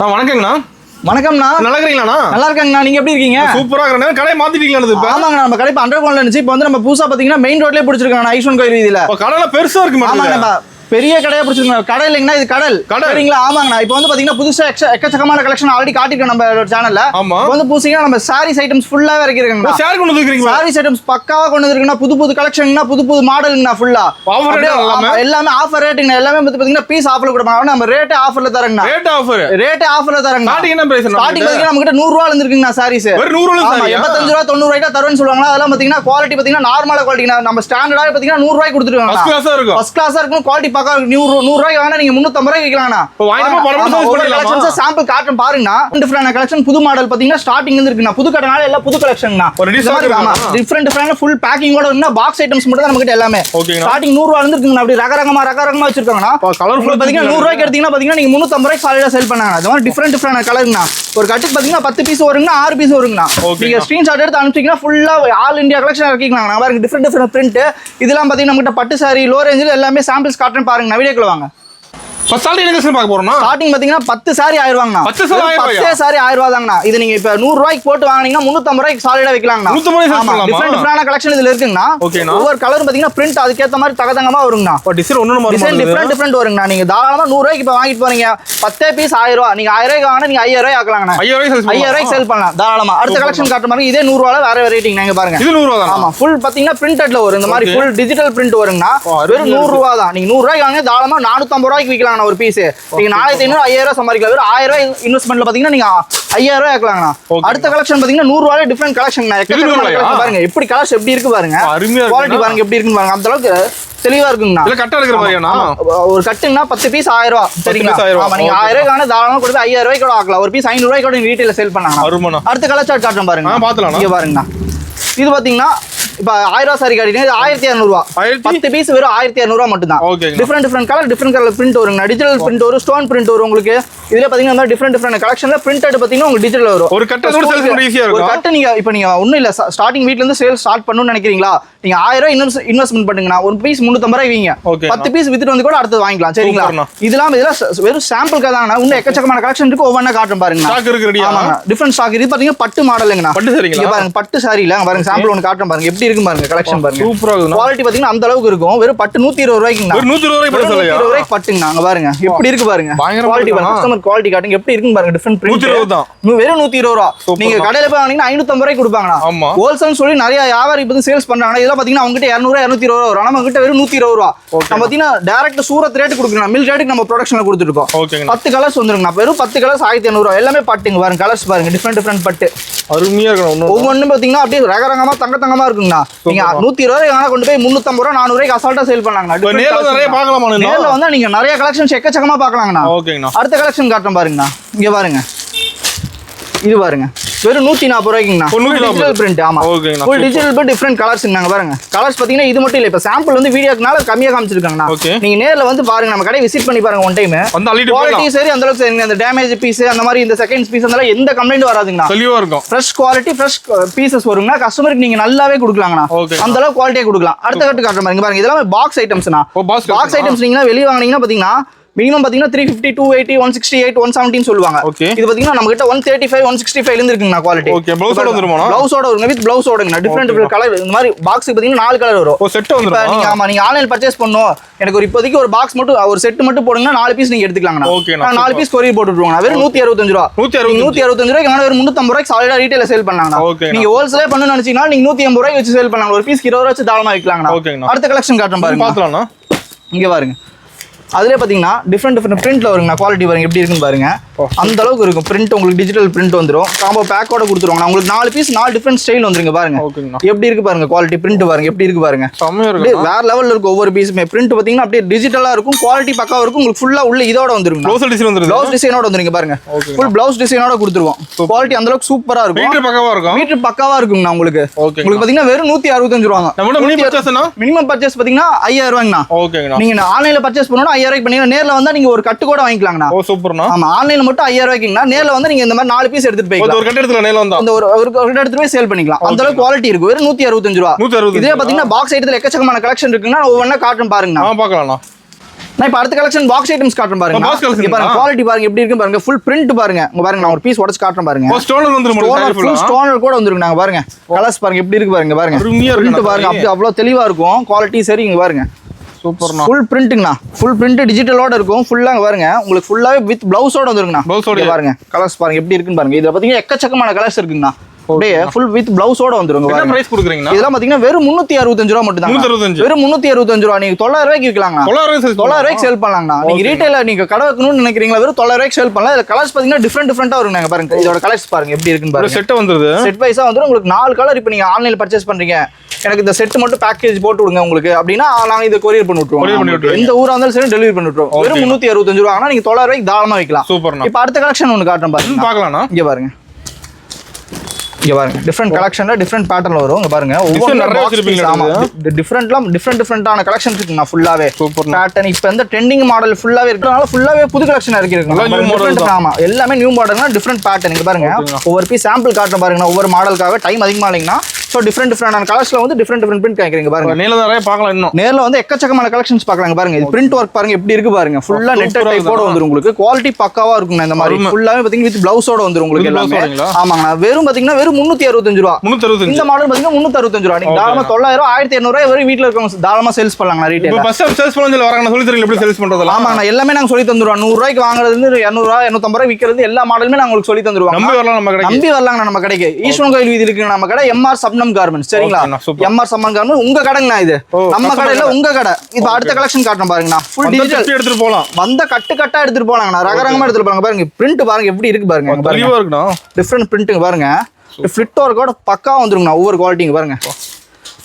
வணக்கங்கண்ணா. வணக்கம்ண்ணா. நல்லா இருக்கீங்களாண்ணா? நல்லா இருக்கேங்கண்ணா. நீங்க எப்படி இருக்கீங்க? சூப்பரா இருக்கேன். கடை மாத்திட்டீங்களா? இப்ப ஆமாங்க, நம்ம கடை அண்டர் கிரவுண்ட்ல இருந்துச்சு. இப்போ வந்து நம்ம புதுசா பாத்தீங்கன்னா மெயின் ரோட்லயே பிடிச்சிருக்காங்க ஐஸ்வன் கோயில் வீதியில. கடையில பெருசா இருக்கு. ஆமாங்க, பெரிய கடையா பிடிச்சிருக்காங்க. கடை இல்லைங்கன்னா இது கடல் சரிங்களா? ஆமாங்கண்ணா. இப்போ வந்து பாத்தீங்கன்னா புதுசா எக்கச்சக்கமான கலெக்ஷன் ஆல்ரெடி காட்டிருக்கோம் நம்ம சேனல்ல. இப்போ வந்து புதுசா நம்ம சாரீஸ் ஐட்டம்ஸ் ஃபுல்லாவே இறக்கிருக்காங்க. சாரீஸ் ஐட்டம்ஸ் பக்காவா கொண்டு வந்திருக்குன்னா புது புது கலெக்ஷன்னா புது புது மாடலுங்கண்ணா. ஃபுல்லா எல்லாமே ஆஃபர் ரேட்டுங்க. எல்லாமே வந்து பாத்தீங்கன்னா பீஸ் ஆஃபர்ல கொடுப்பாங்க. நம்ம ரேட்டே ஆஃபர்ல தரங்கண்ணா. ரேட்டே ஆஃபர்ல தரங்க. ஸ்டார்டிங் பாத்தீங்கன்னா நம்ம கிட்ட 100 ரூபாயில இருந்துருக்குங்க சாரீஸ். 85 ரூபா 90 ரூபாய்க்கு தருவேன்னு சொல்லுவாங்க. அதெல்லாம் பாத்தீங்கன்னா குவாலிட்டி பாத்தீங்கன்னா நார்மலா குவாலிட்டி. நம்ம ஸ்டாண்டர்டா பாத்தீங்கன்னா 100 ரூபாய்க்கு கொடுத்துருவாங்க. ஃபர்ஸ்ட் கிளாஸா இருக்கும். குவாலிட்டி பக்கா 100 ரூபாய்க்கு வாங்கினா நீங்க 350 ரூபாய்க்கு விக்கலாம்ண்ணா. சாம்பிள் காட்டன் பாருங்கண்ணா. டிஃபரெண்ட் கலெக்ஷன் புது மாடல் பாத்தீங்கன்னா ஸ்டார்டிங் இருந்து இருக்குண்ணா. புது கடைனால எல்லாம் புது கலெக்ஷன்ண்ணா. டிஃபரெண்ட் ஃபுல் பேக்கிங்கோட இருக்குண்ணா. பாக்ஸ் ஐட்டம்ஸ் மட்டும் தான் நம்ம கிட்ட எல்லாமே. ஸ்டார்டிங் 100 ரூபாயில இருந்து இருக்குங்க. அப்படி ரகரகமா வச்சிருக்காங்கண்ணா. கலர்ஃபுல் பாத்தீங்கன்னா 100 ரூபாய்க்கு எடுத்தீங்கன்னா பாத்தீங்கன்னா நீங்க 350 ரூபாய்க்கு சாலிடா சேல் பண்ணாங்க. அது மாதிரி டிஃபரெண்ட் கலர்ங்கண்ணா. ஒரு கட்டுக்கு பாத்தீங்கன்னா 10 பீஸ் வருங்கண்ணா, 6 பீஸ் வருங்கண்ணா. நீங்க ஸ்கிரீன்ஷாட் எடுத்து அனுப்பிச்சீங்கன்னா ஃபுல்லா ஆல் இந்தியா கலெக்ஷன் இறக்கிக்கலாம். பாருங்க டிஃபரெண்ட் பிரிண்ட். இதெல்லாம் பாத்தீங்கன்னா நம்ம கிட்ட பட்டு சாரி லோ ரேஞ்சில் எல்லாமே சாம்பிள்ஸ் காட்டன் பாருங்க. வீடியோக்குள்ள வாங்க. ஸ்டார்டிங் பாத்தீங்கன்னா 10 சாரி 1000 ரூபாங்கண்ணா. 10 சாரி 1000 ரூபாய் தாங்கண்ணா. இது நீங்க இப்ப 100 ரூபாய்க்கு போட்டு வாங்குனீங்கன்னா 350 ரூபாய்க்கு சாலிடா விக்கலாம்ண்ணா. டிஃபரெண்ட் கலெக்ஷன் இதுல இருக்குங்கண்ணா. ஒவ்வொரு கலர் பாத்தீங்கன்னா பிரிண்ட் அதுக்கேத்த மாதிரி தகதங்கமா வருங்கண்ணா. Design different வருங்கண்ணா. நீங்க தாராளமா 100 ரூபாய்க்கு இப்ப வாங்கிட்டு போறீங்க. 10 பீஸ் 1000 ரூபாய். நீங்க 1000 ரூபாய்க்கு வாங்கினா நீங்க 5000 ரூபாய் ஆக்கலாங்கண்ணா. 5000 ரூபாய்க்கு சேல் பண்ணலாம் தாராளமா. அடுத்த கலெக்ஷன் காட்டுற மாதிரி இதே 100 ரூபாய் வேற வெரைட்டி நீங்க பாருங்க. இது 100 ரூபாய். ஆமா, ஃபுல் பாத்தீங்கன்னா பிரிண்டட்ல வரும். இந்த மாதிரி ஃபுல் டிஜிட்டல் பிரிண்ட் வருங்கண்ணா. வெறும் 100 ரூபாய் தான். நீங்க 100 ரூபாய்க்கு வாங்க தாராளமா 450 ரூபாய்க்கு விக்கலாம்ண்ணா ஒரு பீஸ். நீங்க 4500 5000 ரூபாய் சம்பாதிக்கலாம். வெறும் 1000 ரூபாய் இன்வெஸ்ட்மென்ட்ல பாத்தீங்கன்னா நீங்க 5000 ரூபாய் ஆக்கலாம்ண்ணா. அடுத்த கலெக்ஷன் பாத்தீங்கன்னா 100 ரூபாய் டிஃபரெண்ட் கலெக்ஷன் பாருங்க. எப்படி கலர்ஸ் எப்படி இருக்கு பாருங்க. குவாலிட்டி பாருங்க எப்படி இருக்குன்னு பாருங்க. அந்த அளவுக்கு தெளிவா இருக்குங்கண்ணா. இல்ல கட்டா இருக்கிற மாதிரியாண்ணா. ஒரு கட்டுன்னா 10 பீஸ் 1000 ரூபாய். சரிங்களா? ஆமா, நீங்க 1000 ரூபாய்க்கு தாராளமா கொடுத்து 5000 ரூபாய்க்கு கூட ஆக்கலாம். ஒரு பீஸ் 500 ரூபாய்க்கு கூட ரீட்டைல்ல சேல் பண்ணாங்க. அடுத்த கலர் சார்ட் காட்டுறேன் பாருங்க. இங்க பாருங்கண்ணா. இது பாத்தீங்கன்னா இப்ப 1000 ரூபாய் சாரி காட்டினீங்க. இது 1200 ரூபாய். 10 பீஸ் வெறும் 1200 ரூபாய் மட்டும் தான். டிஃபரெண்ட் கலர் பிரிண்ட் வருங்க. டிஜிட்டல் பிரிண்ட் வரும், ஸ்டோன் பிரிண்ட் வரும் உங்களுக்கு. இதுல பாத்தீங்கன்னா டிஃபரெண்ட் கலெக்ஷன்ல பிரிண்டட் பாத்தீங்கன்னா உங்களுக்கு டிஜிட்டல் வரும். ஒரு கட்டு ஈஸியா இருக்கும். ஒரு கட்டு நீங்க இப்ப நீங்க ஒண்ணும் இல்ல ஸ்டார்டிங் வீட்ல இருந்து சேல் ஸ்டார்ட் பண்ணனும்னு நினைக்கிறீங்களா? நீங்க 1000 ரூபாய் இன்வெஸ்ட்மென்ட் பண்ணுங்கண்ணா. ஒரு பீஸ் 350 ரூபாய் வீங்க. 10 பீஸ் வித்துட்டு வந்து கூட அடுத்து வாங்கிக்கலாம். சரிங்களா? இதெல்லாம் வெறும் சாம்பிளுக்கு தான்ண்ணா. இன்னும் எக்கச்சக்கமான கலெக்ஷன் இருக்கு. ஒவ்வொன்றா காட்டுறேன் பாருங்க. ஆமாங்க, டிஃபரெண்ட் ஸ்டாக். இது பாத்தீங்கன்னா பட்டு மாடலுங்கண்ணா. இங்க பாருங்க பட்டு சாரில பாருங்க சாம்பிள் ஒன்னு காட்டுறேன் பாருங்க. எப்படி இருக்கு பாருங்க கலெக்ஷன் பாருங்க. சூப்பரா இருக்கு. குவாலிட்டி பாத்தீங்கன்னா அந்த அளவுக்கு இருக்கும். வெறும் பட்டு 120 ரூபாய்க்குங்க. 120 ரூபாய்க்கு பட்டுங்க. அங்க பாருங்க எப்படி இருக்கு பாருங்க. குவாலிட்டி பாருங்க. கஸ்டமர் குவாலிட்டி காட்டுங்க எப்படி இருக்குன்னு பாருங்க. Different print. 120 தான். வெறும் 120 ரூபாய். நீங்க கடையில போய் வாங்குனீங்கன்னா 550 ரூபாய்க்கு கொடுப்பாங்கண்ணா. ஹோல்சேல் சொல்லி நிறைய வியாபாரி இப்ப சேல்ஸ் பண்றாங்க. இதெல்லாம் பாத்தீங்கன்னா அவங்க கிட்ட 200 220 ரூபாய் வரும். நம்ம கிட்ட வெறும் 120 ரூபாய். நம்ம பாத்தீங்கன்னா டைரக்ட் சூரத் ரேட் கொடுக்கணும். மில் ரேட்டுக்கு நம்ம ப்ரொடக்ஷன்ல கொடுத்துட்டு இருக்கோம். 10 கலர்ஸ் வந்துருங்க. வெறும் 10 கலர்ஸ் 1500 ரூபாய். எல்லாமே பட்டுங்க பாருங்க. கலர்ஸ் பாருங்க டிஃபரெண்ட் பட்டு. அருமையா இருக்கு. ஒவ்வொன்றும் பாத்தீங்கன்னா அப்படியே ரகரகமா தங்கமா இருக்குங்கண்ணா. நீங்க 120 ரூபாய் கொண்டு போய் 350 ரூபாய் 400 ரூபாய்க்கு அசால்ட்டா சேல் பண்ணாங்கண்ணா. நேர்ல வந்தா நீங்க நிறைய கலெக்ஷன்ஸ் எக்கச்சக்கமா பாக்கலாங்கண்ணா. அடுத்த கலெக்ஷன் காட்டுறேன் பாருங்கண்ணா. இங்க பாருங்க. இது பாருங்க வெறும் 140 ரூபாய்க்குங்கண்ணா. Digital print. ஆமா, full digital print different colours இருந்தாங்க பாருங்க. கலர்ஸ் பாத்தீங்கன்னா இது மட்டும் இல்ல. இப்ப சாம்பிள் வந்து வீடியோக்குனால கம்மியா காமிச்சிருக்காங்கண்ணா. நீங்க நேர்ல வந்து பாருங்க. நம்ம கடை விசிட் பண்ணி பாருங்க ஒன் டைம். குவாலிட்டி சரி அந்த அளவுக்கு சரி. அந்த டேமேஜ் பீஸ் அந்த மாதிரி இந்த செகண்ட்ஸ் பீஸ் அதெல்லாம் எந்த கம்ப்ளைண்ட் வராதுங்கண்ணா. தெளிவா இருக்கும். ஃப்ரெஷ் குவாலிட்டி ஃப்ரெஷ் பீசஸ் வருங்கண்ணா. கஸ்டமருக்கு நீங்க நல்லாவே கொடுக்கலாங்கண்ணா. அந்த அளவுக்கு குவாலிட்டியா கொடுக்கலாம். அடுத்த கட்டு காட்டுற பாருங்க. பாருங்க இதெல்லாம் பாக்ஸ் ஐட்டம்ஸ்ண்ணா. பாக்ஸ் ஐட்டம்ஸ் நீங்க வெளிய வாங்குனீங்கன்னா பாத்தீங்கன்னா மினிமம் பாத்தீங்கன்னா 350 280 168 170 சொல்லுவாங்க. இது பாத்தீங்கன்னா நம்ம கிட்ட 135 165 இருந்து இருக்குங்கண்ணா குவாலிட்டி. ஓகே, ப்ளவுஸோட வந்துருமா? ப்ளவுஸோட வருங்க. வித் ப்ளவுஸோடங்கண்ணா. டிஃபரெண்ட் கலர் இந்த மாதிரி பாக்ஸ் பாத்தீங்கன்னா 4 கலர் வரும். ஒரு செட் வந்துரும். நீங்க ஆமா நீங்க ஆன்லைன் பர்ச்சேஸ் பண்ணனும். எனக்கு ஒரு இப்போதைக்கு ஒரு பாக்ஸ் மட்டும் ஒரு செட் மட்டும் போடுங்க. 4 பீஸ் நீங்க எடுத்துக்கலாங்கண்ணா. 4 பீஸ் கொரியர் போட்டு விட்டுருவாங்க. வெறும் 165 ரூபாய். 165 ரூபாய்க்கு ஆனா வெறும் 350 ரூபாய்க்கு சாலிடா ரீட்டைல சேல் பண்ணலாங்கண்ணா. நீங்க ஹோல்சேலே பண்ணனும்னு நினைச்சீங்கன்னா நீங்க 180 ரூபாய்க்கு வச்சு சேல் பண்ணலாம். ஒரு பீஸ் 20 ரூபாய் வச்சு தாராளமா விக்கலாங்கண்ணா. அடுத்த கலெக்ஷன் காட்டுறேன் பாருங்க. பாத்துலாம்ண்ணா. இங்க பாருங்க. அதுல பாத்தீங்கன்னா டிஃபரெண்ட் பிரிண்ட்ல வருங்க. குவாலிட்டி பாருங்க எப்படி இருக்குன்னு பாருங்க. அந்த அளவுக்கு இருக்கும். பிரிண்ட் உங்களுக்கு டிஜிட்டல் பிரிண்ட் வந்துரும். காம்போ பேக்கோட கொடுத்துருவாங்க. உங்களுக்கு 4 பீஸ் 4 டிஃபரெண்ட் ஸ்டைல் வந்துருங்க பாருங்க. எப்படி இருக்கு பாருங்க. குவாலிட்டி பிரிண்ட் பாருங்க எப்படி இருக்கு பாருங்க. வேற லெவல்ல இருக்கும். ஒவ்வொரு பீஸுமே பிரிண்ட் பாத்தீங்கன்னா அப்படியே டிஜிட்டலா இருக்கும். குவாலிட்டி பக்காவா இருக்கும். உங்களுக்கு ஃபுல்லா உள்ள இதோட வந்துருங்க. ப்ளவுஸ் டிசைனோட வந்துருங்க பாருங்க. ஃபுல் ப்ளவுஸ் டிசைனோட கொடுத்துருவோம். குவாலிட்டி அந்த அளவுக்கு சூப்பரா இருக்கும். மீட்டர் பக்காவா இருக்குங்கண்ணா. உங்களுக்கு பாத்தீங்கன்னா வெறும் 165 ரூபாங்க. மினிமம் பர்ச்சேஸ் பாத்தீங்கன்னா 5000 ரூபாங்கண்ணா. நீங்க ஆன்லைன்ல பர்ச்சேஸ் பண்ணனும் 5000 ரூபாய்க்கு பண்ணீங்க. நேர்ல வந்தா நீங்க ஒரு கட்டு கூட வாங்கிக்கலாங்கண்ணா. ஓ சூப்பர்ண்ணா. ஆமா, ஆன்லைன்ல மட்டும் 5000 ரூபாய்க்குங்கண்ணா. நேர்ல வந்து நீங்க இந்த மாதிரி 4 பீஸ் எடுத்துட்டு போய்க்கலாம். ஒரு கட்டு எடுத்துக்கலாம். நேர்ல வந்தா ஒரு கட்டு எடுத்துட்டு போய் சேல் பண்ணிக்கலாம். அந்த அளவுக்கு குவாலிட்டி இருக்கு. வெறும் 165 ரூபாய். இதே பாத்தீங்கன்னா பாக்ஸ் ஐட்டத்துல எக்கச்சக்கமான கலெக்ஷன் இருக்குன்னா ஒவ்வொண்ணா காட்டுறேன் பாருங்கண்ணா. பார்க்கலாம்ண்ணா. நான் இப்ப அடுத்த கலெக்ஷன் பாக்ஸ் ஐட்டம்ஸ் காட்டுறேன் பாருங்க. இங்க பாருங்க குவாலிட்டி பாருங்க எப்படி இருக்கு பாருங்க. ஃபுல் பிரிண்ட் பாருங்க. இங்க பாருங்க நான் ஒரு பீஸ் உடைச்சு காட்டுறேன் பாருங்க. ஸ்டோனர் வந்துரும். ஃபுல் ஸ்டோனர் கூட வந்துருக்கு. நாங்க பாருங்க கலர்ஸ் பாருங்க எப்படி இருக்கு பாருங்க. பாருங்க பிரிண்ட் பாருங்க அப்படியே அவ்வளவு தெளிவா இருக்கும். குவாலிட்டி சரி இங்க பாருங்க. சூப்பர்ண்ணா. ஃபுல் பிரிண்ட்ங்கண்ணா. ஃபுல் பிரிண்ட் டிஜிட்டலோட இருக்கும். ஃபுல்லா பாருங்க உங்களுக்கு ஃபுல்லாவே வித் பிளவுஸோட வந்துருங்கண்ணா. பிளவுஸோட பாருங்க கலர்ஸ் பாருங்க எப்படி இருக்குன்னு பாருங்க. இதுல பாத்தீங்கன்னா எக்கச்சக்கமான கலர்ஸ் இருக்குங்கண்ணா. அப்படியே ஃபுல் வித் பிளவுஸோட வந்துருங்க. என்ன பிரைஸ் கொடுக்குறீங்க? இதெல்லாம் பாத்தீங்கன்னா வெறும் 365 ரூபாய் மட்டும் தான். 365 வெறும் 365 ரூபாய். நீங்க 900 ரூபாய்க்கு விக்கலாம்ங்க. 900 ரூபாய்க்கு சேல் பண்ணலாம்ண்ணா. நீங்க ரீட்டைலர் நீங்க கடை வைக்கணும்னு நினைக்கிறீங்களா வெறும் 900 ரூபாய்க்கு சேல் பண்ணலாம். இதுல கலர்ஸ் பாத்தீங்கன்னா டிஃபரெண்டா வருங்க. பாருங்க இதோட கலர்ஸ் பாருங்க எப்படி இருக்குன்னு பாருங்க. செட் வந்துருது. செட் வைஸா வந்துரும். உங்களுக்கு 4 கலர் இப்போ நீங்க ஆன்லைன்ல பர்ச்சேஸ் பண்றீங்க. எனக்கு இந்த செட் மட்டும் பேக்கேஜ் போட்டு விடுங்க உங்களுக்கு அப்படின்னா நாங்க இதை கொரியர் பண்ணி விட்டுருவோம். எந்த ஊரா இருந்தாலும் சரி டெலிவரி பண்ணி விட்டுருவோம். வெறும் 365 ரூபாய். ஆனா நீங்க 900 ரூபாய்க்கு தாராளமா வைக்கலாம். சூப்பர்ண்ணா. இப்போ அடுத்த கலெக்ஷன் ஒன்னு காட்டுறேன் பாருங்க. பார்க்கலாம்ண்ணா. இங்க பாருங்க. இங்க பாருங்க டிஃபரெண்ட் கலெக்ஷன்ல டிஃபரெண்ட் பேட்டர்ன்ல வரும். இங்க பாருங்க டிஃபரெண்டான கலெக்ஷன்ஸ் இருக்குங்க. ஃபுல்லாவே பேட்டர்ன் இப்போ இந்த ட்ரெண்டிங் மாடல் ஃபுல்லாவே இருக்கறனால ஃபுல்லாவே புது கலெக்ஷன் இருக்கு. ஆமா எல்லாமே நியூ மாடல்னா டிஃபரெண்ட் பேட்டர்ன். இங்க பாருங்க ஒவ்வொரு பீஸ் சாம்பிள் காட்டுறேன் பாருங்க. ஒவ்வொரு மாடலுக்காக டைம் அதிகமா இல்லைங்கன்னா ஸோ டிஃபரெண்டான கலர்ஸ்ல வந்து டிஃபரெண்ட் பிரிண்ட் கேட்குறீங்க பாருங்க. நேரில் பார்க்கலாம். இன்னும் நேரில் வந்து எக்கச்சக்கமான கலெக்ஷன்ஸ் பார்க்கலாங்க பாருங்க. இது பிரிண்ட் ஒர்க் பாருங்க எப்படி இருக்கு பாருங்க. ஃபுல்லா நெட்டட் டைப்போட வந்துரும் உங்களுக்கு. குவாலிட்டி பக்காவா இருக்குங்க. இந்த மாதிரி ஃபுல்லாவே பாத்தீங்கன்னா வித் பிளவுஸோட வந்துரும் உங்களுக்கு எல்லாமே. ஆமாங்க வெறும் பாத்தீங்கன்னா வெறும் 365 ரூபாய். இந்த மாடல் பாத்தீங்கன்னா 365 ரூபாய். நீங்க தாராளமா 900 1200 ரூபாய் வரை வீட்ல இருக்கவங்க தாராளமா சேல்ஸ் பண்ணலாங்க. ரீட்டைல் இப்போ ஃபர்ஸ்ட் சேல்ஸ் பண்ணி வராங்க. சொல்லி தரீங்க எப்படி சேல்ஸ் பண்றது? ஆமாங்க எல்லாமே நாங்க சொல்லி தந்துருவோம். 100 ரூபாய்க்கு வாங்குறது இருந்து 200 ரூபாய் 250 ரூபாய் விக்கிறது எல்லா மாடலுமே நாங்க உங்களுக்கு சொல்லி தந்துருவோம். நம்பி வரலாம் நம்ம கடைக்கு. ஈஸ்வரன் கோயில் வீதி இருக்கு நம்ம கடை. MR Shabnam garments. சரிங்களா? எம்ஆர் சப்னம் கார்மெண்ட்ஸ் உங்க கடைங்கண்ணா. இது நம்ம கடையில உங்க கடை. இப்போ அடுத்த கலெக்ஷன் காட்டுறேன் பாருங்கண்ணா. ஃபுல் டிஜிட்டல் எடுத்துட்டு போலாம். வந்த கட்டா எடுத்துட்டு போலாங்கண்ணா. ரகரகமா எடுத்துட்டு போறாங்க பாருங்க. பிரிண்ட் பாருங்க எப்படி இருக்கு பாருங்க. டிஃபரெண்ட் பிரிண்ட்டுங்க பாருங்க. ஃபிட் ஒர்க்கோட பக்கா வந்துருங்கண்ணா. ஒவ்வொரு குவாலிட்டிங்க பாருங்க.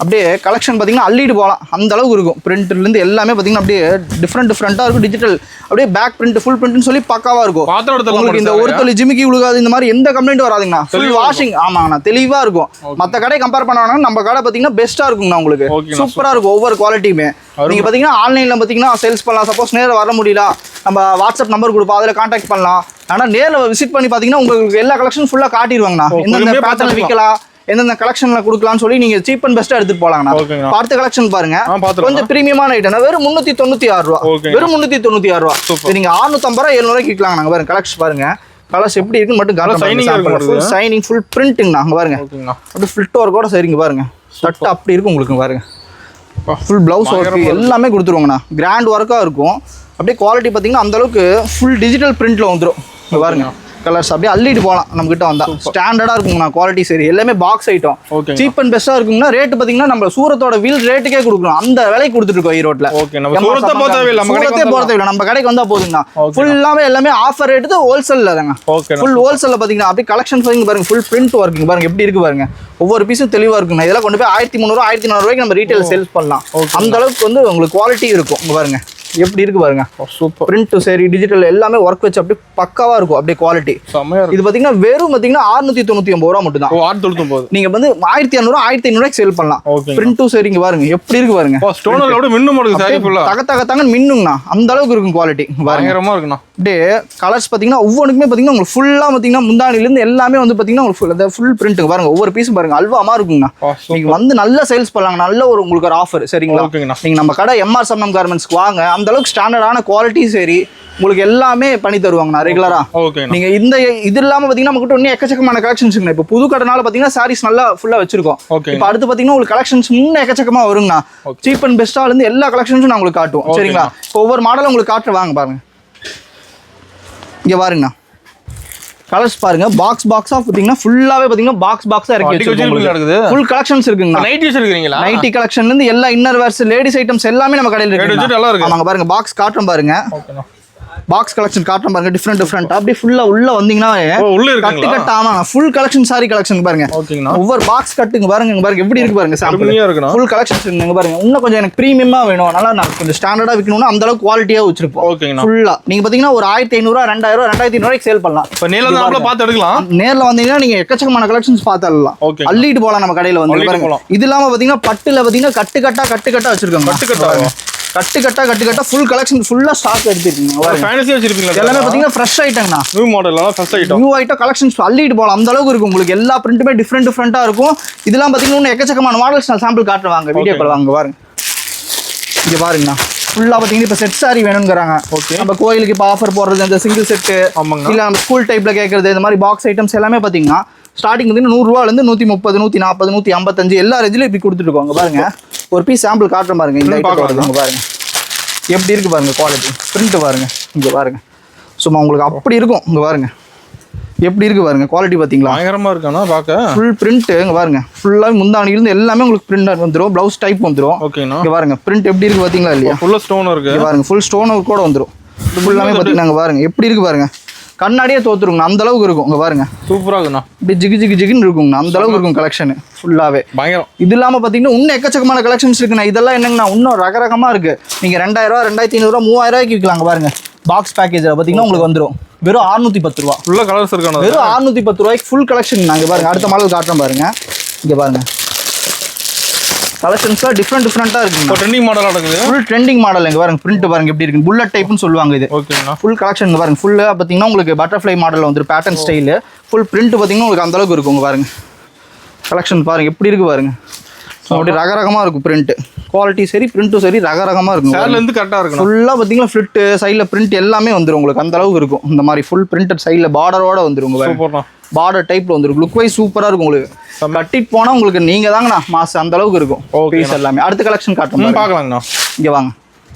அப்படியே கலெக்ஷன் பார்த்தீங்கன்னா அள்ளிட்டு போகலாம் அந்த அளவுக்கு இருக்கும். பிரிண்ட்லேருந்து எல்லாமே பார்த்தீங்கன்னா அப்படியே டிஃப்ரெண்ட்டாக இருக்கும். டிஜிட்டல் அப்படியே பேக் பிரிண்ட் ஃபுல் பிரிண்ட்னு சொல்லி பக்காவாக இருக்கும். உங்களுக்கு இந்த ஒரு தொழில் ஜிமிக்கி விழுகாது இந்த மாதிரி எந்த கம்ப்ளைண்ட் வராதுங்கண்ணா. Full washing. ஆமாங்கண்ணா தெளிவாக இருக்கும். மற்ற கடை கம்பேர் பண்ணாங்கன்னா நம்ம கடை பார்த்தீங்கன்னா பெஸ்ட்டாக இருக்குங்கண்ணா. உங்களுக்கு சூப்பராக இருக்கும் ஒவ்வொரு குவாலிட்டியுமே. நீங்கள் பார்த்தீங்கன்னா ஆன்லைனில் பார்த்தீங்கன்னா சேல்ஸ் பண்ணலாம். சப்போஸ் நேரில் வர முடியல நம்ம வாட்ஸ்அப் நம்பர் கொடுப்போம். அதில் கான்டாக்ட் பண்ணலாம். ஆனால் நேரில் விசிட் பண்ணி பார்த்தீங்கன்னா உங்களுக்கு எல்லா கலெக்ஷனும் ஃபுல்லாக காட்டிடுவாங்கண்ணா. எந்தெந்த பேட்டர்ல விற்கலாம் எந்தெந்த கலெக்ஷன்ல கொடுக்கலாம்னு சொல்லி நீங்க சீப் அண்ட் பெஸ்டா எடுத்துட்டு போலாங்கண்ணா. அடுத்த கலெக்ஷன் பாருங்க. கொஞ்சம் பிரீமியமான ஐட்டம். வெறும் 396 ரூபாய். வெறும் 396 ரூபாய். நீங்க 650 ரூபாய் 700 ரூபாய்க்கு விற்கலாம். நாங்க பாருங்க கலெக்ஷன் பாருங்க. கலர்ஸ் எப்படி இருக்குன்னு மட்டும் காட்டுறேன். சைனிங் ஃபுல் பிரிண்ட்ங்கண்ணா. அங்க பாருங்க அப்படியே ஃபிட் ஒர்க்கோட சரிங்க பாருங்க. சட்டை அப்படி இருக்கும் உங்களுக்கு பாருங்க. ஃபுல் பிளவுஸ் ஒர்க் எல்லாமே கொடுத்துருவாங்கண்ணா. கிராண்ட் ஒர்க்கா இருக்கும். அப்படியே குவாலிட்டி பாத்தீங்கன்னா அந்த அளவுக்கு ஃபுல் டிஜிட்டல் பிரிண்ட்ல வந்துடும். பாருங்க கலர்ஸ் அப்படியே அள்ளிட்டு போகலாம். நம்ம கிட்ட வந்தா ஸ்டாண்டர்டா இருக்குங்கண்ணா. குவாலிட்டி சரி எல்லாமே பாக்ஸ் ஐட்டம். சீப் அண்ட் பெஸ்டா இருக்குங்கன்னா ரேட் பாத்தீங்கன்னா நம்ம சூரத்தோட வீல் ரேட்டுக்கே கொடுக்குறோம். அந்த விலைக்கு கொடுத்துட்டு இருக்கோம் ஈரோட்ல. சூரத்தே போற தேவையில்லை. நம்ம கடைக்கு வந்தா போதுங்கண்ணா. ஃபுல்லாவே எல்லாமே ஆஃபர் ரேட்டு ஹோல்சேல்ல தாங்க. ஃபுல் ஹோல்சேல்ல பாத்தீங்கன்னா அப்படியே கலெக்ஷன் பாருங்க. ஃபுல் பிரிண்ட் ஒர்க்கிங் பாருங்க எப்படி இருக்கு பாருங்க. ஒவ்வொரு பீஸும் தெளிவா இருக்குங்க. இதெல்லாம் கொண்டு போய் 1300 1400 ரூபாய்க்கு நம்ம ரீட்டைல் சேல்ஸ் பண்ணலாம். அந்த அளவுக்கு வந்து உங்களுக்கு குவாலிட்டி இருக்கும். இங்க பாருங்க எப்படி இருக்கு பாருங்க. சூப்பர் பிரிண்ட் சரி டிஜிட்டல் எல்லாமே ஒர்க் வச்சு அப்படியே பக்காவா இருக்கும். அப்படியே குவாலிட்டி இது பாத்தீங்கன்னா வெறும் பாத்தீங்கன்னா 699 ரூபாய் மட்டும் தான். 699 நீங்க வந்து 1200 1500 சேல் பண்ணலாம். பிரிண்ட்டும் சரி இங்க பாருங்க எப்படி இருக்கு பாருங்க. ஸ்டோனரோட மின்னும் இருக்கு. சாரி ஃபுல்லா தகதகன்னு மின்னுங்கண்ணா. அந்த அளவுக்கு இருக்கும் குவாலிட்டி. பயங்கரமா இருக்குண்ணா. அப்படியே கலர்ஸ் பாத்தீங்கன்னா ஒவ்வொன்றுக்குமே பாத்தீங்கன்னா உங்களுக்கு ஃபுல்லா பாத்தீங்கன்னா முந்தானில இருந்து எல்லாமே வந்து பாத்தீங்கன்னா உங்களுக்கு ஃபுல் பிரிண்ட் பாருங்க. ஒவ்வொரு பீஸும் பாருங்க அல்வாமா இருக்குங்கண்ணா. நீங்க வந்து நல்ல சேல்ஸ் பண்ணலாம். நல்ல ஒரு உங்களுக்கு ஒரு ஆஃபர். சரிங்களா? நீங்க நம்ம கடை எம்ஆர் சப்னம் கார்மெண்ட்ஸ்க்கு வாங்க. அந்த அளவுக்கு ஸ்டாண்டர்டான குவாலிட்டி சரி உங்களுக்கு எல்லாமே பண்ணி தருவாங்கண்ணா ரெகுலரா. நீங்க இந்த இது இல்லாம பாத்தீங்கன்னா நம்ம கிட்ட இன்னும் எக்கச்சக்கமான கலெக்ஷன்ஸ் இருக்குண்ணா. இப்போ புது கடைனால பாத்தீங்கன்னா சாரீஸ் நல்லா ஃபுல்லா வச்சிருக்கோம். இப்போ அடுத்து பாத்தீங்கன்னா உங்களுக்கு கலெக்ஷன்ஸ் இன்னும் எக்கச்சக்கமா வருங்கண்ணா. சீப் அண்ட் பெஸ்டால இருந்து எல்லா கலெக்ஷன்ஸும் நான் உங்களுக்கு காட்டுவோம். சரிங்களா? இப்போ ஒவ்வொரு மாடலும் உங்களுக்கு காட்டுற வாங்க பாருங்க. இங்க பாருங்கண்ணா கலர்ஸ் பாருங்க. பாக்ஸா பாத்தீங்கன்னா ஃபுல்லாவே பாத்தீங்கன்னா பாக்ஸா இறக்கி வச்சிருக்கோம். ஃபுல் கலெக்ஷன்ஸ் இருக்குங்க. நைட்டி வச்சிருக்கீங்களா? நைட்டி கலெக்ஷன்ல இருந்து எல்லா இன்னர் வேர்ஸ் லேடிஸ் ஐட்டம்ஸ் எல்லாமே நம்ம கடையில இருக்கு. ஆமாங்க பாருங்க பாக்ஸ் காட்டுறோம் பாருங்க. பாக்ஸ் கலெக்ஷன் காட்டுறோம் பாருங்க. டிஃபரெண்ட் அப்படியே ஃபுல்லா உள்ள வந்தீங்கன்னா கட்டு கட்டு. ஆமாங்க ஃபுல் கலெக்ஷன் சாரி கலெக்ஷன் பாருங்க. ஒவ்வொரு பாக்ஸ் கட்டுங்க பாருங்க. பாருங்க எப்படி இருக்கு பாருங்க. சாம்பிள் ஃபுல் கலெக்ஷன்ஸ் இருக்குங்க பாருங்க. இன்னும் கொஞ்சம் எனக்கு பிரீமியமா வேணும். அதனால நான் கொஞ்சம் ஸ்டாண்டர்டா விற்கணும்னா அந்த அளவுக்கு குவாலிட்டியா வச்சிருப்போம். ஃபுல்லா நீங்க பாத்தீங்கன்னா ஒரு 1500 2000 2500 ரூபாய்க்கு சேல் பண்ணலாம். இப்போ நேர்ல பார்த்து எடுக்கலாம். நேர்ல வந்தீங்கன்னா நீங்க எக்கச்சக்கமான கலெக்ஷன்ஸ் பார்த்துடலாம். அள்ளிட்டு போலாம் நம்ம கடையில வந்து பாருங்க. இது இல்லாம பாத்தீங்கன்னா பட்டுல பாத்தீங்கன்னா கட்டு கட்டா வச்சிருக்காங்க. கட்டு கட்டா ஃபுல் கலெக்ஷன் ஃபுல்லா ஸ்டாக் எடுத்துருக்கீங்க. ஃபேன்சி வச்சிருப்பீங்க. எல்லாமே பாத்தீங்கன்னா ஃப்ரெஷ் ஐட்டம்னா. நியூ மாடல்லாம் fresh item. New item collections அள்ளிட்டு போலாம். அந்த அளவுக்கு இருக்கும் உங்களுக்கு. எல்லா பிரிண்ட்டுமே டிஃபரெண்டா இருக்கும். இதெல்லாம் பாத்தீங்கன்னா எக்கச்சக்கமான மாடல்ஸ் நான் சாம்பிள் காட்டுறேன். வாங்க வீடியோ கால் வாங்க பாருங்க. இங்க பாருங்கண்ணா ஃபுல்லா பாத்தீங்கன்னா இப்ப செட் சாரி வேணும்ங்கறாங்க. ஓகே. நம்ம கோயிலுக்கு இப்ப ஆஃபர் போடுறது அந்த சிங்கிள் செட் இல்ல நம்ம ஸ்கூல் டைப்ல கேக்குறது இந்த மாதிரி பாக்ஸ் ஐட்டம்ஸ் எல்லாமே பாத்தீங்கன்னா ஸ்டார்டிங் வந்து 100 ரூபாயில இருந்து 130 140 155 எல்லா ரேஞ்சிலும் இப்படி கொடுத்துட்டு இருக்காங்க பாருங்க. ஒரு பீஸ் சாம்பிள் காட்டுறேன் பாருங்க. இந்த ஐட்டம் பாருங்க எப்படி இருக்கு பாருங்க குவாலிட்டி. பிரிண்ட் பாருங்க இங்க பாருங்க. சும்மா உங்களுக்கு அப்படி இருக்கும். இங்க பாருங்க எப்படி இருக்கு பாருங்க குவாலிட்டி பாத்தீங்களா? பயங்கரமா இருக்கானா பாக்க. ஃபுல் பிரிண்ட் இங்க பாருங்க. ஃபுல்லா முந்தானில இருந்து எல்லாமே உங்களுக்கு பிரிண்ட் வந்துரும். ப்ளவுஸ் டைப் வந்துரும். ஓகேனா. இங்க பாருங்க பிரிண்ட் எப்படி இருக்கு பாத்தீங்களா இல்லையா? ஃபுல்லா ஸ்டோன் இருக்கு. இங்க பாருங்க ஃபுல் ஸ்டோன் ஒர்க் கூட வந்துரும். ஃபுல்லாமே பாத்தீங்கன்னா இங்க பாருங்க எப்படி இருக்கு பாருங்க. கண்ணாடியே தோத்துருங்க அந்த அளவுக்கு இருக்கும். இங்க பாருங்க சூப்பரா இருக்குண்ணா. இப்படி ஜிகு ஜிகு ஜிகுன்னு இருக்குங்கண்ணா அந்த அளவுக்கு இருக்கும் கலெக்ஷன் ஃபுல்லாவே. பயங்கரம். இது இல்லாம பாத்தீங்கன்னா இன்னும் எக்கச்சக்கமான கலெக்ஷன்ஸ் இருக்குண்ணா. இதெல்லாம் என்னங்கண்ணா இன்னும் ரகரகமா இருக்கு. நீங்க 2000 ரூபா 2500 ரூபா 3000 ரூபாய்க்கு விற்கலாங்க பாருங்க. பாக்ஸ் பேக்கேஜ்ல பாத்தீங்கன்னா உங்களுக்கு வந்துரும் வெறும் 610 ரூபா. ஃபுல்லா கலர்ஸ் இருக்கானே. வெறும் 610 ரூபாய்க்கு ஃபுல் கலெக்ஷன். நாங்க பாருங்க அடுத்த மாடல் காட்டுறோம் பாருங்க. இங்க பாருங்க கலெக்ஷன்ஸ்லாம் டிஃப்ரெண்டா இருக்கு. இப்போ ட்ரெண்டிங் மாடலா இருக்குது. Full trending model. இங்க பாருங்க பிரிண்ட் பாருங்க எப்படி இருக்கு. புல்லட் டைப்னு சொல்லுவாங்க இது. ஓகேண்ணா. ஃபுல் கலெக்ஷன் இங்க பாருங்க. ஃபுல்லா பாத்தீங்கன்னா உங்களுக்கு பட்டர்ஃப்ளை மாடல்ல வந்து பேட்டர்ன் ஸ்டைல். ஃபுல் பிரிண்ட் பாத்தீங்கன்னா உங்களுக்கு அந்த அளவுக்கு இருக்கும். பாருங்க கலெக்ஷன் பாருங்க எப்படி இருக்கு பாருங்க. அப்படி ரகரகமா இருக்கும் பிரிண்ட். குவாலிட்டி சரி பிரிண்ட்டும் சரி ரகரகமா இருக்கும். சேர்ல இருந்து கரெக்டா இருக்கும். ஃபுல்லா பாத்தீங்கன்னா ஃபிட் சைடுல பிரிண்ட் எல்லாமே வந்துரும் உங்களுக்கு அந்த அளவுக்கு இருக்கும். இந்த மாதிரி ஃபுல் பிரிண்டட் சைடுல பார்டரோட வந்துரும். சூப்பர்ண்ணா. பார்டர் டைப்ல வந்துரும். லுக் வைஸ் சூப்பரா இருக்கும் உங்களுக்கு. கட்டிட்டு போனா உங்களுக்கு நீங்க தாங்கண்ணா மாஸ் அந்த அளவுக்கு இருக்கும் பீஸ் எல்லாமே. அடுத்த கலெக்ஷன் காட்டுறோம் பார்க்கலாங்கண்ணா. இங்க வாங்க.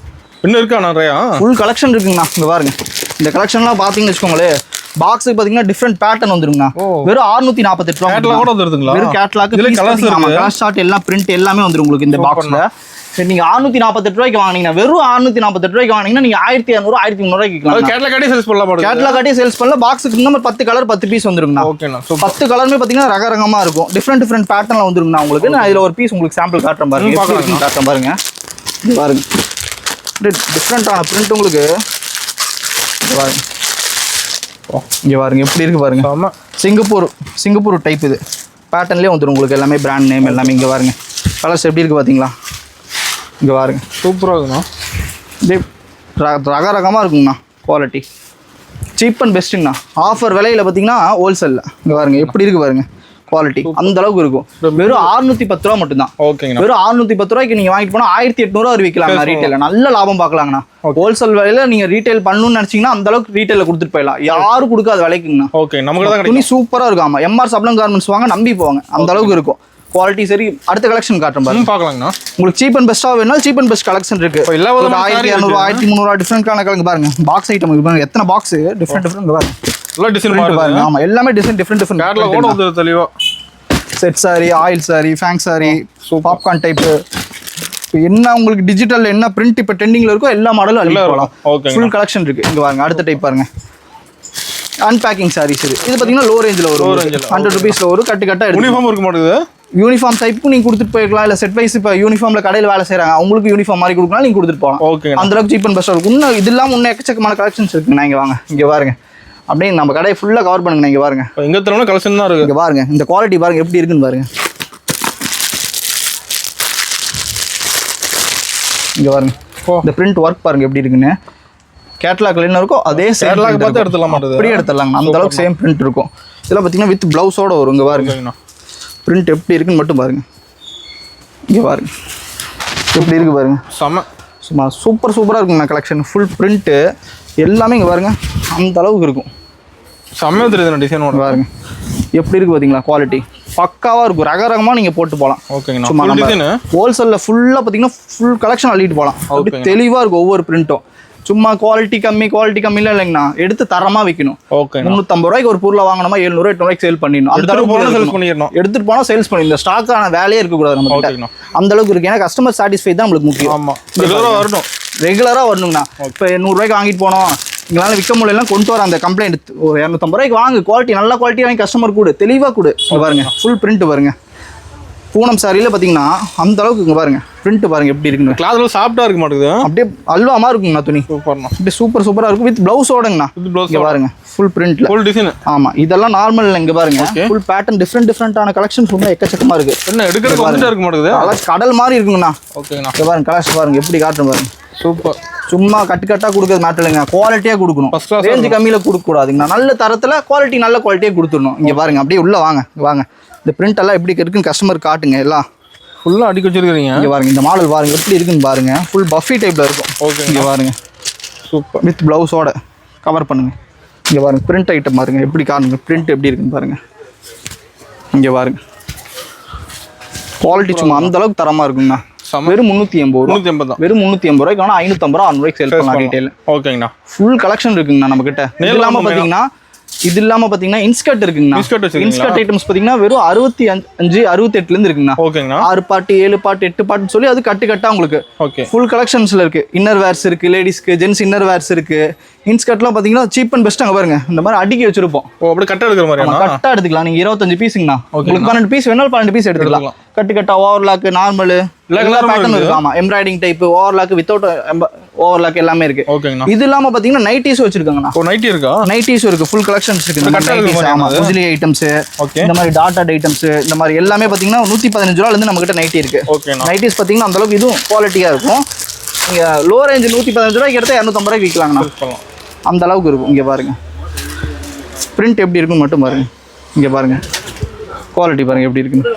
இன்னும் இருக்கா நிறையா? ஃபுல் கலெக்ஷன் இருக்குங்கண்ணா. இங்க பாருங்க இந்த கலெக்ஷன்லாம் பாத்தீங்கன்னு வச்சுக்கோங்களேன் பாக்ஸுக்கு பாத்தீங்கன்னா டிஃப்ரெண்ட் பேட்டர்ன் வந்துருங்கண்ணா. வெறும் 648 ரூபா. கேட்லாக் கூட வந்துருதுங்களா? வெறும் கேட்லாக் கலர் ஷார்ட் எல்லாம் பிரிண்ட் எல்லாமே வந்துரும் உங்களுக்கு இந்த பாக்ஸ்ல. சரி நீங்க 648 ரூபாய்க்கு வாங்குனீங்கன்னா வெறும் 648 ரூபாய்க்கு வாங்குனீங்கன்னா நீங்க 1200 1300 ரூபாய்க்கு விற்கலாம். கேட்லாக் காட்டி சேல்ஸ் பண்ணலாம். கேட்லாக் காட்டி சேல்ஸ் பண்ணலாம். பாக்ஸுக்கு நம்ம 10 கலர் 10 பீஸ் வந்துருங்கண்ணா. ஓகேண்ணா. 10 கலருமே பாத்தீங்கன்னா ரகரகமா இருக்கும். டிஃப்ரெண்ட் பேட்டர்ன்ல வந்துருங்கண்ணா உங்களுக்கு. நான் இதுல ஒரு பீஸ் உங்களுக்கு சாம்பிள் காட்டுறேன் பாருங்க. எப்படி இருக்குன்னு காட்டுறேன் பாருங்க. பாருங்க டிஃப்ரெண்டான பிரிண்ட் உங்களுக்கு. பாருங்க இங்க பாருங்க எப்படி இருக்கு பாருங்க. சிங்கப்பூர் டைப் இது பேட்டர்ன்லேயே வந்துடும் உங்களுக்கு. எல்லாமே பிராண்ட் நேம் எல்லாமே. இங்க பாருங்க கலர்ஸ் எப்படி இருக்கு பாத்தீங்களா? இங்க பாருங்க சூப்பரா இருக்குண்ணா. ரகரகமா இருக்குங்கண்ணா. குவாலிட்டி சீப் அண்ட் பெஸ்ட்டுங்கண்ணா. ஆஃபர் விலையில பாத்தீங்கன்னா ஹோல்சேல்ல. இங்க பாருங்க எப்படி இருக்கு பாருங்க. குவாலிட்டி அந்த அளவுக்கு இருக்கும். வெறும் 610 ரூபா மட்டும் தான். ஓகேங்க. வெறும் 610 ரூபாய்க்கு நீங்க வாங்கிட்டு போனா 1800 ரூபா விற்கலாம் ரீட்டைல. நல்ல லாபம் பார்க்கலாங்கண்ணா. ஹோல்சேல் விலையில நீங்க ரீட்டைல் பண்ணணும்னு நினைச்சீங்கன்னா அந்த அளவுக்கு ரீட்டைல கொடுத்துட்டு போயிடலாம். யாரும் கொடுக்காத விலைக்குங்கண்ணா. ஓகே நமக்கு தான் துணி சூப்பரா இருக்கும். ஆமா எம்ஆர் சப்ளம் கார்மெண்ட்ஸ் வாங்க நம்பி போவாங்க அந்த அளவுக்கு இருக்கும் குவாலிட்டி. சரி அடுத்த கலெக்ஷன் காட்டுறேன் பாருங்க. பார்க்கலாங்கண்ணா. உங்களுக்கு சீப் அண்ட் பெஸ்ட்டாக வேணாலும் சீப் அண்ட் பெஸ்ட் கலெக்ஷன் இருக்கு. 1200 1300 டிஃப்ரெண்டான கலெக்ஷன் பாருங்க. பாக்ஸ் ஐட்டம் பாருங்க எத்தனை பாக்ஸ் டிஃப்ரெண்ட் பாருங்க. எல்லாம் டிசைன் பாருங்க. ஆமா எல்லாமே டிசைன் டிஃப்ரெண்ட் கேட்லாக் கூட வந்து தெளிவா. Set sorry oil sorry FAANG sorry popcorn type என்ன உங்களுக்கு டிஜிட்டல் என்ன பிரிண்ட் இப்போ ட்ரெண்டிங்ல இருக்கோ எல்லா மாடலும் அள்ளி போகலாம். ஃபுல் கலெக்ஷன் இருக்கு. இங்க பாருங்க அடுத்த டைப் பாருங்க. அன்பேக்கிங் சாரீஸ் இது பாத்தீங்கன்னா லோ ரேஞ்சில் வரும். 100 ருபீஸ்ல ஒரு கட்டா யூனிஃபார்ம் இருக்க மாட்டேங்குது. யூனிஃபார்ம் டைப்புக்கு நீங்க கொடுத்துட்டு போயிருக்கலாம். இல்ல செட் வைஸ் இப்போ யூனிஃபார்ம்ல கடையில் வேலை செய்யறாங்க அவங்களுக்கு யூனிஃபார்ம் மாதிரி கொடுக்கலாம். நீங்க கொடுத்துட்டு போகலாம். ஓகே அந்த அளவுக்கு சீப் அண்ட் பெஸ்ட்டாக இருக்கும். இன்னும் இது இல்லாமல் இன்னும் எக்கச்சக்கமான கலெக்ஷன்ஸ் இருக்குங்க. இங்க வாங்க இங்க பாருங்க. அப்படியே நம்ம கடையை ஃபுல்லா கவர் பண்ணுங்க. இங்க பாருங்க எங்க தரணும் கலெக்ஷன் தான் இருக்கு. இங்க பாருங்க இந்த குவாலிட்டி பாருங்க எப்படி இருக்குன்னு பாருங்க. இங்க பாருங்க இந்த பிரிண்ட் ஒர்க் பாருங்க எப்படி இருக்குன்னு. கேட்லாக்ல என்ன இருக்கோ அதே கேட்லாக் பார்த்து எடுத்துலாம் மாட்டேது. அப்படியே எடுத்துடலாங்க. அந்த அளவுக்கு சேம் பிரிண்ட் இருக்கும். இதெல்லாம் பார்த்தீங்கன்னா வித் பிளவுஸோட வரும். இங்க பாருங்க பிரிண்ட் எப்படி இருக்குன்னு மட்டும் பாருங்க. இங்க பாருங்க எப்படி இருக்கு பாருங்க. சும்மா சூப்பரா இருக்குங்க கலெக்ஷன். ஃபுல் பிரிண்ட் எல்லாமே இங்க பாருங்க அந்த அளவுக்கு இருக்கும். செம்மையா தெரியுது டிசைனோட பாருங்க எப்படி இருக்கு பாத்தீங்களா. குவாலிட்டி பக்காவா இருக்கும். ரகரகமா நீங்க போட்டு போகலாம். ஓகேங்க. சும்மா நம்ம ஹோல்சேல்ல ஃபுல்லா பாத்தீங்கன்னா ஃபுல் கலெக்ஷன் அள்ளிட்டு போகலாம். அப்படி தெளிவா இருக்கும் ஒவ்வொரு பிரிண்ட்டும். சும்மா குவாலிட்டி கம்மிலாம் இல்லைங்கண்ணா. எடுத்து தரமா விற்கணும். 350 ரூபாய்க்கு ஒரு பொருளை வாங்கணுமா 700 800 ரூபாய்க்கு சேல் பண்ணிடணும். அந்த அளவுக்கு எடுத்துட்டு போனா சேல்ஸ் பண்ணி இந்த ஸ்டாக்கான வேலையே இருக்கக்கூடாது நம்ம. அந்த அளவுக்கு இருக்கு. ஏன்னா கஸ்டமர் சாட்டிஸ்ஃபை தான் நம்மளுக்கு முக்கியம். ரெகுலரா வரணுங்கண்ணா. இப்போ 100 ரூபாய்க்கு வாங்கிட்டு போனோம் எங்களால் விற்க முடியலாம் கொண்டு வர அந்த கம்ப்ளைண்ட் ஒரு 250 ரூபாய்க்கு வாங்க. குவாலிட்டி நல்ல குவாலிட்டி வாங்கி கஸ்டமர் கூட தெளிவாக கொடு. பாருங்க ஃபுல் பிரிண்ட் பாருங்க. பூனம் சாரியில பாத்தீங்கன்னா அந்த அளவுக்கு இங்க பாருங்க பிரிண்ட் பாருங்க எப்படி இருக்குன்னு. கிளாத்ல சாஃப்ட்டா இருக்க மாட்டேங்குது. அப்படியே அல்வா மாதிரி இருக்குங்கண்ணா துணி. சூப்பர்ண்ணா. அப்படியே சூப்பரா இருக்கும். வித் பிளவுஸோடங்கண்ணா. இங்க பாருங்க ஃபுல் பிரிண்ட்ல ஃபுல் டிசைன். ஆமா இதெல்லாம் நார்மல். இங்க பாருங்க ஃபுல் பேட்டர்ன் டிஃப்ரெண்டான கலெக்ஷன்ஸ் ரொம்ப எக்கச்சக்கமா இருக்கு. என்ன எடுக்கிறது வந்துட்டே இருக்க மாட்டேங்குது. கலர் கடல் மாதிரி இருக்குங்கண்ணா. ஓகேண்ணா. இங்க பாருங்க கலர்ஸ் பாருங்க எப்படி காட்டுறேன் பாருங்க. சூப்பர். சும்மா கட்டா கொடுக்கறது மேட்டர் இல்லைங்க. குவாலிட்டியா கொடுக்கணும். ரேஞ்சு கம்மியில கொடுக்க கூடாதுங்கண்ணா. நல்ல தரத்துல குவாலிட்டி நல்ல குவாலிட்டியா கொடுத்துடணும். இங்க பாருங்க அப்படியே உள்ள வாங்க. இந்த பிரிண்ட் எல்லாம் எப்படி இருக்குன்னு கஸ்டமர் காட்டுங்க. எல்லாம் ஃபுல்லா அடிக்க வச்சிருக்கீங்க. இங்க பாருங்க இந்த மாடல் பாருங்க எப்படி இருக்குன்னு பாருங்க. ஃபுல் பஃபி டைப்ல இருக்கும். ஓகே. இங்க பாருங்க சூப்பர். வித் பிளவுஸோட கவர் பண்ணுங்க. இங்க பாருங்க பிரிண்ட் ஐட்டம் பாருங்க எப்படி காணுங்க. பிரிண்ட் எப்படி இருக்குன்னு பாருங்க. இங்க பாருங்க குவாலிட்டி சும்மா அந்த அளவுக்கு தரமா இருக்குங்கண்ணா. வெறும் 380 ரூபா. 380 தான். வெறும் 380 ரூபாய்க்கு வேணா 550 ரூபா 600 ரூபாய்க்கு சேல் பண்ணலாம் ரீட்டைல். ஓகேங்கண்ணா. ஃபுல் கலெக்ஷன் இருக்குங்கண்ணா நம்ம கிட்ட. இது இல்லாம பாத்தீங்கன்னா இன்ஸ்கர்ட் இருக்குங்கண்ணா. இன்ஸ்கர்ட் ஐட்டம்ஸ் பாத்தீங்கன்னா வெறும் 65 68ல இருந்து இருக்குங்கண்ணா. ஓகேங்கண்ணா. 6 பாட்டு 7 பாட்டு 8 பாட்டுன்னு சொல்லி அது கட்டா உங்களுக்கு. ஓகே. ஃபுல் கலெக்ஷன்ஸ்ல இருக்கு. இன்னர் வேர்ஸ் இருக்கு, லேடிஸ்க்கு ஜென்ஸ் இன்னர் வேர்ஸ் இருக்கு. இன்ஸ்கர்ட்லாம் பாத்தீங்கன்னா சீப் அண்ட் பெஸ்ட். அங்க பாருங்க இந்த மாதிரி அடுக்கி வச்சிருப்போம். அப்படி கட்டா எடுக்கிற மாதிரி கட்டா எடுத்துக்கலாம். நீங்க 25 பீஸுங்கண்ணா. உங்களுக்கு 12 பீஸ் வேணாலும் 12 பீஸ் எடுத்துக்கலாம். கட்டா ஓவர்லாக் நார்மல் எல்லா பேட்டர்ன் இருக்கு. ஆமா embroidery type overlock without overlock எல்லாமே இருக்கு. ஓகேங்கண்ணா. இது இல்லாம பாத்தீங்கன்னா நைட்டிஸ் வச்சிருக்காங்கண்ணா. நைட்டி இருக்கா? நைட்டிஸ் இருக்கு. ஃபுல் கலெக்ஷன்ஸ் இருக்கு. ஆமா உஜ்லி ஐட்டம்ஸ், இந்த மாதிரி டாட்டட் ஐட்டம்ஸ், இந்த மாதிரி எல்லாமே பாத்தீங்கன்னா 115 ரூபாயில இருந்து நம்ம கிட்ட நைட்டி இருக்கு. நைட்டிஸ் பாத்தீங்கன்னா அந்த அளவுக்கு இதுவும் குவாலிட்டியா இருக்கும். நீங்க லோ ரேஞ்ச் 115 ரூபாய்க்கு எடுத்தா 250 ரூபாய்க்கு விற்கலாங்கண்ணா. அந்த அளவுக்கு இருக்கும். இங்க பாருங்க பிரிண்ட் எப்படி இருக்குன்னு மட்டும் பாருங்க. இங்க பாருங்க குவாலிட்டி பாருங்க எப்படி இருக்குன்னு.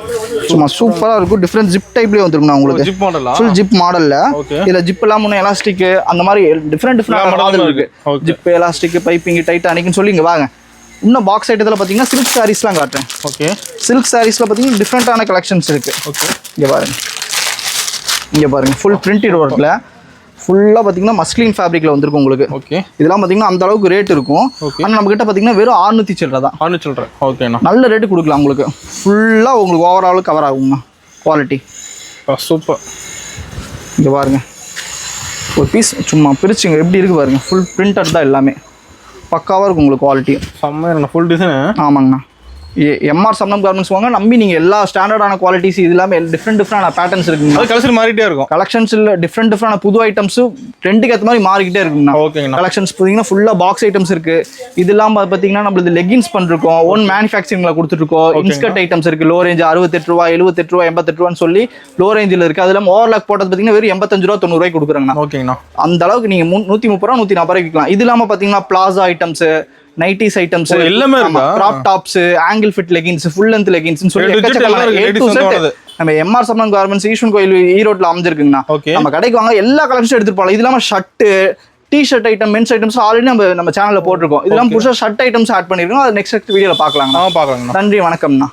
சும்மா சூப்பரா இருக்கும். டிஃபரெண்ட் ஜிப் டைப்லயே வந்துருக்குண்ணா உங்களுக்கு. ஜிப் மாடலா? ஃபுல் ஜிப் மாடல்ல. இதுல ஜிப் எல்லாம் முன்ன எலாஸ்டிக் அந்த மாதிரி டிஃபரெண்ட் மாடல் இருக்கு. ஜிப் எலாஸ்டிக் பைப்பிங் டைட்டானிக்னு சொல்லி இங்க வாங்க. இன்னும் பாக்ஸ் ஐட்டத்துல பாத்தீங்கன்னா சில்க் சாரீஸ்லாம் காட்டுறேன். ஓகே. சில்க் சாரீஸ்ல பாத்தீங்கன்னா டிஃபரெண்டான கலெக்ஷன்ஸ் இருக்கு. ஓகே. இங்க பாருங்க. இங்க பாருங்க ஃபுல் பிரிண்டட் ஒர்க்ல ஃபுல்லா பாத்தீங்கன்னா மஸ்லின் ஃபேப்ரிக்ல வந்திருக்கும் உங்களுக்கு. ஓகே. இதெல்லாம் பாத்தீங்கன்னா அந்த அளவுக்கு ரேட் இருக்கும். ஆனா நம்ம கிட்ட பாத்தீங்கன்னா வெறும் 600 சில்லற தான். 600 சில்லற. ஓகேண்ணா. நல்ல ரேட் கொடுக்கலாம் உங்களுக்கு. ஃபுல்லா உங்களுக்கு ஓவரால் கவர் ஆகும்ண்ணா. Quality super. இங்க பாருங்க ஒரு பீஸ் சும்மா பிரிச்சுங்க எப்படி இருக்கு பாருங்க. ஃபுல் பிரிண்டட் தான் எல்லாமே. பக்காவா இருக்கும் உங்களுக்கு குவாலிட்டி. செம்மையா ஃபுல் டிசைன். ஆமாங்கண்ணா. எம்ஆர் சம்னம் கார்மெண்ட்ஸ் வாங்க நம்பி நீங்க எல்லா ஸ்டாண்டர்டான குவாலிட்டிஸ் இது எல்லாமே டிஃப்ரெண்டான பேட்டர்ன்ஸ் இருக்குங்க. அது கலெக்ஷன் மாறிட்டே இருக்கும். கலெக்ஷன்ஸ்ல டிஃப்ரெண்டான புது ஐட்டம்ஸ் ட்ரெண்டுக்கு ஏற்ற மாதிரி மாறிக்கிட்டே இருக்குங்கண்ணா. ஓகேங்கண்ணா. கலெக்ஷன்ஸ் பார்த்தீங்கன்னா ஃபுல்லா பாக்ஸ் ஐட்டம்ஸ் இருக்கு. இது இல்லாம பார்த்தீங்கன்னா நம்மளுக்கு லெகின்ஸ் பண்ணிருக்கோம். ஓன் மேனுஃபேக்சரிங்ல கொடுத்துருக்கோம். இன்ஸ்கர்ட் ஐட்டம்ஸ் இருக்கு. லோ ரேஞ்ச் 68 ரூபா 78 ரூபா 88 ரூபான்னு சொல்லி லோ ரேஞ்சில் இருக்கு. அது இல்லாம ஓவர்லாக் போட்டது பார்த்தீங்கன்னா வெறும் 85 ரூபா 90 ரூபாய்க்கு கொடுக்குறாங்கண்ணா. ஓகேங்கண்ணா. அந்த அளவுக்கு நீங்க 130 ரூபா 140 ரூபாய்க்கு விற்கலாம். இது இல்லாம பார்த்தீங்கன்னா பிளாசா ஐட்டம்ஸ், நைட்டிஸ் ஐட்டம்ஸ் எல்லாமே இருக்கு. Crop tops, ankle fit leggings, full length லெகின்ஸ்னு சொல்லி நம்ம எம்ஆர் சம்னம் கார்மெண்ட்ஸ் ஈஸ்வரன் கோயில் ஈரோட்ல அமைஞ்சிருக்குங்கண்ணா. நம்ம கடைக்கு வாங்க எல்லா கலெக்ஷனும் எடுத்துட்டு போகலாம். இது இல்லாம shirt, t-shirt item, mens items already நம்ம சேனல்ல போட்டிருக்கோம். இதெல்லாம் புதுசா ஷர்ட் ஐட்டம்ஸ் ஆட் பண்ணிருக்கோம். அது நெக்ஸ்ட் வீடியோல பார்க்கலாம். பார்க்கலாம். நன்றி, வணக்கம்ண்ணா.